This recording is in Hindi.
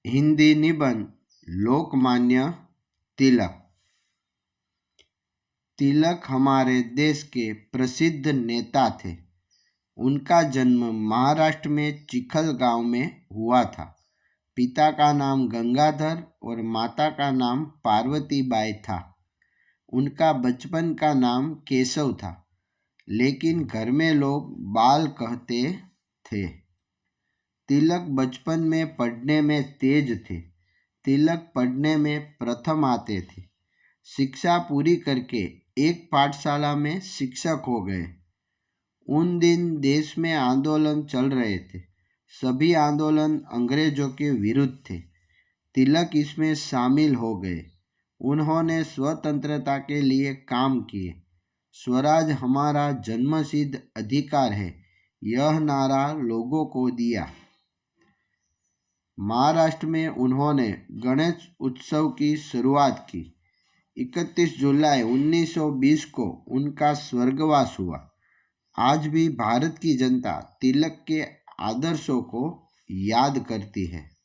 हिंदी निबंध लोकमान्य तिलक। तिलक हमारे देश के प्रसिद्ध नेता थे। उनका जन्म महाराष्ट्र में चिखल गांव में हुआ था। पिता का नाम गंगाधर और माता का नाम पार्वतीबाई था। उनका बचपन का नाम केशव था, लेकिन घर में लोग बाल कहते थे। तिलक बचपन में पढ़ने में तेज थे। तिलक पढ़ने में प्रथम आते थे। शिक्षा पूरी करके एक पाठशाला में शिक्षक हो गए। उन दिन देश में आंदोलन चल रहे थे। सभी आंदोलन अंग्रेजों के विरुद्ध थे। तिलक इसमें शामिल हो गए। उन्होंने स्वतंत्रता के लिए काम किए। स्वराज हमारा जन्मसिद्ध अधिकार है, यह नारा लोगों को दिया। महाराष्ट्र में उन्होंने गणेश उत्सव की शुरुआत की। 31 जुलाई 1920 को उनका स्वर्गवास हुआ। आज भी भारत की जनता तिलक के आदर्शों को याद करती है।